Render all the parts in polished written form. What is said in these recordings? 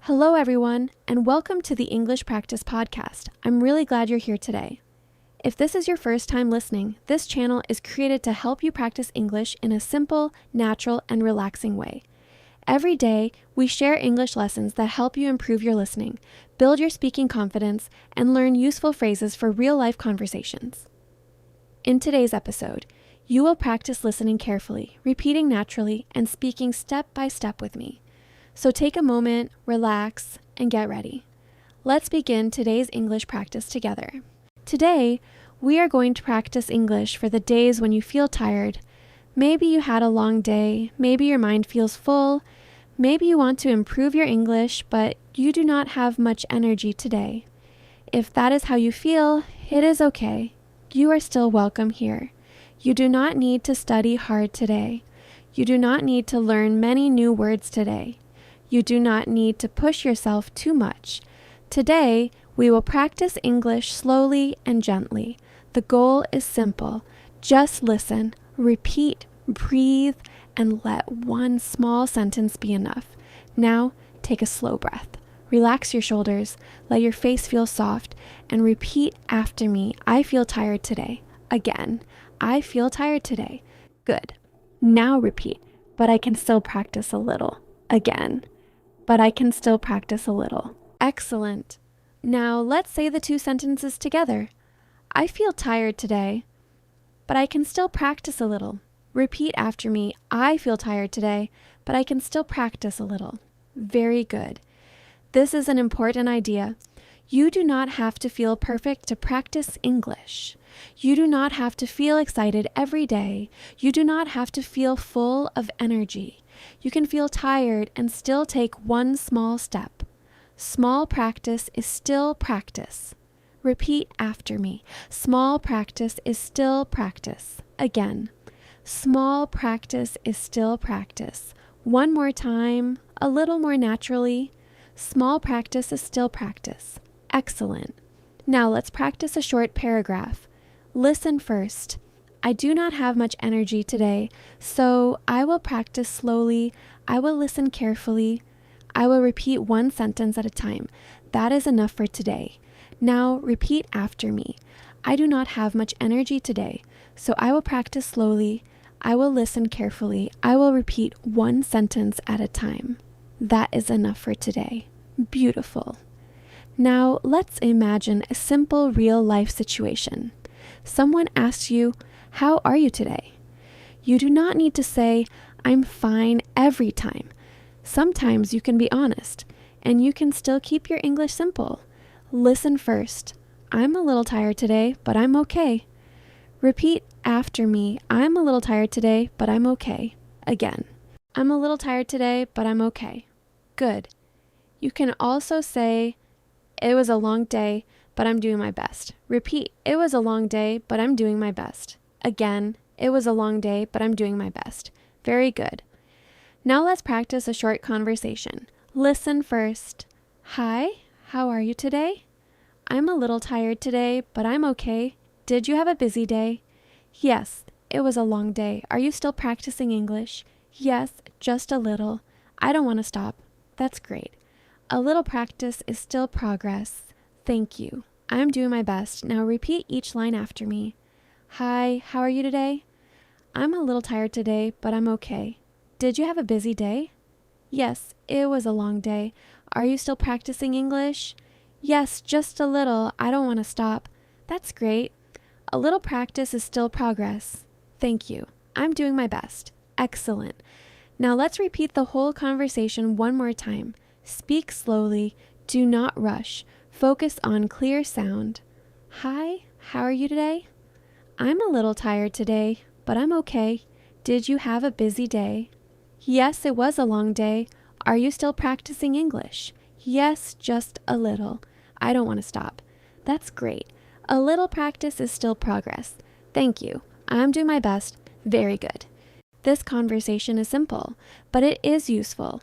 Hello, everyone, and welcome to the English Practice Podcast. I'm really glad you're here today. If this is your first time listening, this channel is created to help you practice English in a simple, natural, and relaxing way. Every day, we share English lessons that help you improve your listening, build your speaking confidence, and learn useful phrases for real-life conversations. In today's episode, you will practice listening carefully, repeating naturally, and speaking step by step with me. So take a moment, relax, and get ready. Let's begin today's English practice together. Today, we are going to practice English for the days when you feel tired. Maybe you had a long day, maybe your mind feels full, maybe you want to improve your English, but you do not have much energy today. If that is how you feel, it is okay. You are still welcome here. You do not need to study hard today. You do not need to learn many new words today. You do not need to push yourself too much. Today, we will practice English slowly and gently. The goal is simple. Just listen, repeat, breathe, and let one small sentence be enough. Now, take a slow breath. Relax your shoulders, let your face feel soft, and repeat after me. I feel tired today. Again, I feel tired today. Good. Now repeat, but I can still practice a little. Again. But I can still practice a little. Excellent. Now let's say the two sentences together. I feel tired today, but I can still practice a little. Repeat after me. I feel tired today, but I can still practice a little. Very good. This is an important idea. You do not have to feel perfect to practice English. You do not have to feel excited every day. You do not have to feel full of energy. You can feel tired and still take one small step. Small practice is still practice. Repeat after me. Small practice is still practice. Again. Small practice is still practice. One more time, a little more naturally. Small practice is still practice. Excellent. Now let's practice a short paragraph. Listen first. I do not have much energy today, so I will practice slowly. I will listen carefully. I will repeat one sentence at a time. That is enough for today. Now repeat after me. I do not have much energy today, so I will practice slowly. I will listen carefully. I will repeat one sentence at a time. That is enough for today. Beautiful. Now let's imagine a simple real-life situation. Someone asks you, how are you today? You do not need to say, I'm fine every time. Sometimes you can be honest, and you can still keep your English simple. Listen first. I'm a little tired today, but I'm okay. Repeat after me. I'm a little tired today, but I'm okay. Again. I'm a little tired today, but I'm okay. Good. You can also say, it was a long day, but I'm doing my best. Repeat, it was a long day, but I'm doing my best. Again, it was a long day, but I'm doing my best. Very good. Now let's practice a short conversation. Listen first. Hi, how are you today? I'm a little tired today, but I'm okay. Did you have a busy day? Yes, it was a long day. Are you still practicing English? Yes, just a little. I don't want to stop. That's great. A little practice is still progress. Thank you. I'm doing my best. Now repeat each line after me. Hi, how are you today? I'm a little tired today, but I'm okay. Did you have a busy day? Yes, it was a long day. Are you still practicing English? Yes, just a little. I don't want to stop. That's great. A little practice is still progress. Thank you. I'm doing my best. Excellent. Now let's repeat the whole conversation one more time. Speak slowly. Do not rush. Focus on clear sound. Hi, how are you today? I'm a little tired today, but I'm okay. Did you have a busy day? Yes, it was a long day. Are you still practicing English? Yes, just a little. I don't want to stop. That's great. A little practice is still progress. Thank you. I'm doing my best. Very good. This conversation is simple, but it is useful.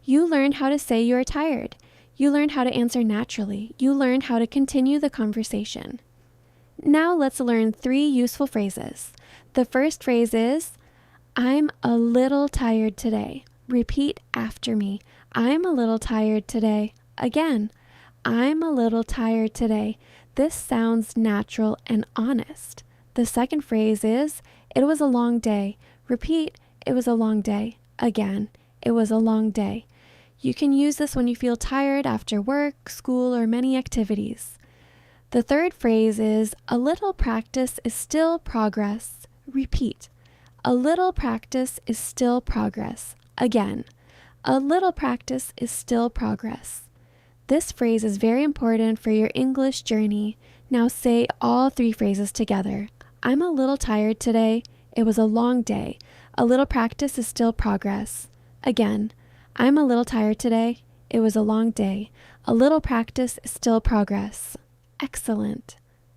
You learned how to say you are tired. You learned how to answer naturally. You learned how to continue the conversation. Now let's learn 3 useful phrases. The first phrase is, I'm a little tired today. Repeat after me. I'm a little tired today. Again, I'm a little tired today. This sounds natural and honest. The second phrase is, it was a long day. Repeat, it was a long day. Again, it was a long day. You can use this when you feel tired after work, school, or many activities. The third phrase is, a little practice is still progress. Repeat, a little practice is still progress. Again, a little practice is still progress. This phrase is very important for your English journey. Now say all three phrases together. I'm a little tired today. It was a long day. A little practice is still progress. Again, I'm a little tired today. It was a long day. A little practice is still progress. Excellent.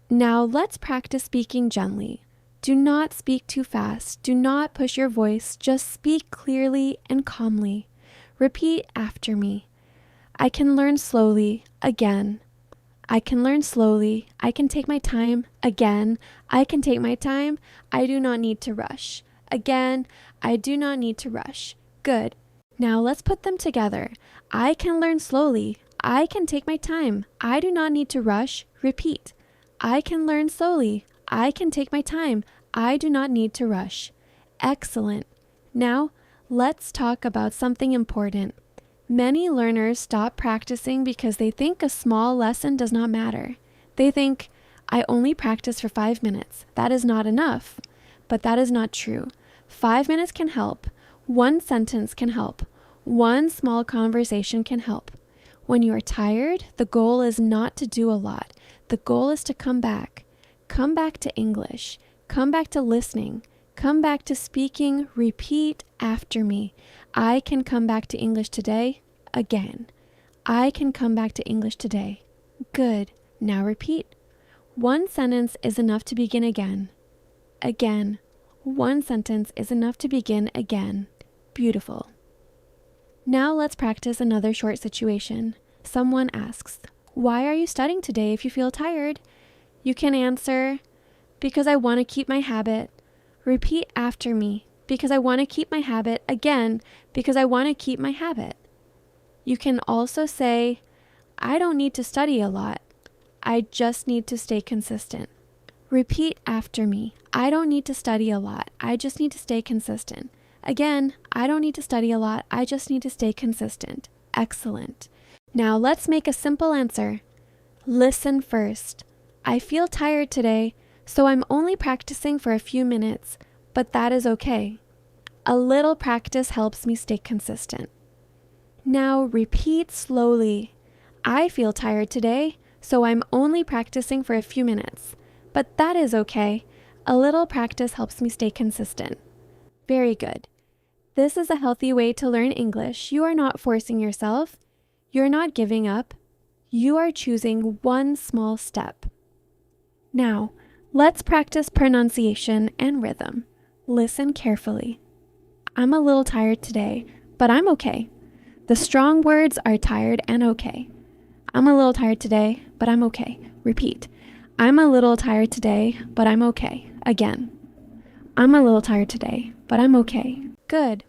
Now let's practice speaking gently. Do not speak too fast. Do not push your voice. Just speak clearly and calmly. Repeat after me. I can learn slowly. Again. I can learn slowly. I can take my time. Again. I can take my time. I do not need to rush. Again. I do not need to rush. Good. Now let's put them together. I can learn slowly. I can take my time. I do not need to rush. Repeat. I can learn slowly. I can take my time. I do not need to rush. Excellent. Now, let's talk about something important. Many learners stop practicing because they think a small lesson does not matter. They think, I only practice for 5 minutes. That is not enough. But that is not true. 5 minutes can help. One sentence can help. One small conversation can help. When you are tired, the goal is not to do a lot. The goal is to come back. Come back to English. Come back to listening. Come back to speaking. Repeat after me. I can come back to English today. Again. I can come back to English today. Good. Now repeat. One sentence is enough to begin again. Again. One sentence is enough to begin again. Beautiful. Now let's practice another short situation. Someone asks, why are you studying today if you feel tired? You can answer, because I want to keep my habit. Repeat after me, because I want to keep my habit. Again, because I want to keep my habit. You can also say, I don't need to study a lot. I just need to stay consistent. Repeat after me. I don't need to study a lot. I just need to stay consistent. Again, I don't need to study a lot. I just need to stay consistent. Excellent. Now let's make a simple answer. Listen first. I feel tired today, so I'm only practicing for a few minutes, but that is okay. A little practice helps me stay consistent. Now repeat slowly. I feel tired today, so I'm only practicing for a few minutes, but that is okay. A little practice helps me stay consistent. Very good. This is a healthy way to learn English. You are not forcing yourself. You're not giving up. You are choosing one small step. Now, let's practice pronunciation and rhythm. Listen carefully. I'm a little tired today, but I'm okay. The strong words are tired and okay. I'm a little tired today, but I'm okay. Repeat. I'm a little tired today, but I'm okay. Again. I'm a little tired today, but I'm okay. Good.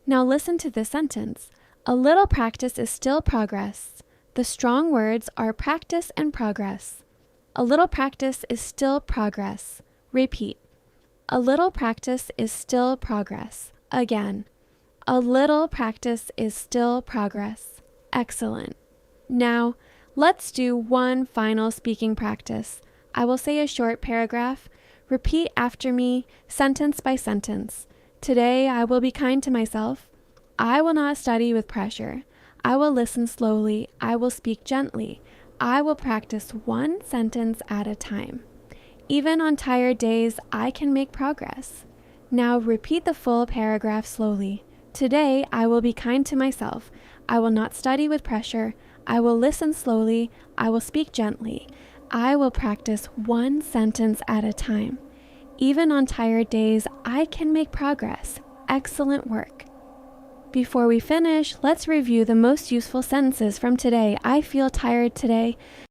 Now listen to this sentence. A little practice is still progress. The strong words are practice and progress. A little practice is still progress. Repeat. A little practice is still progress. Again. A little practice is still progress. Excellent. Now, let's do one final speaking practice. I will say a short paragraph. Repeat after me, sentence by sentence. Today, I will be kind to myself. I will not study with pressure. I will listen slowly. I will speak gently. I will practice one sentence at a time. Even on tired days, I can make progress. Now repeat the full paragraph slowly. Today, I will be kind to myself. I will not study with pressure. I will listen slowly. I will speak gently. I will practice one sentence at a time. Even on tired days, I can make progress. Excellent work. Before we finish, let's review the most useful sentences from today. I feel tired today.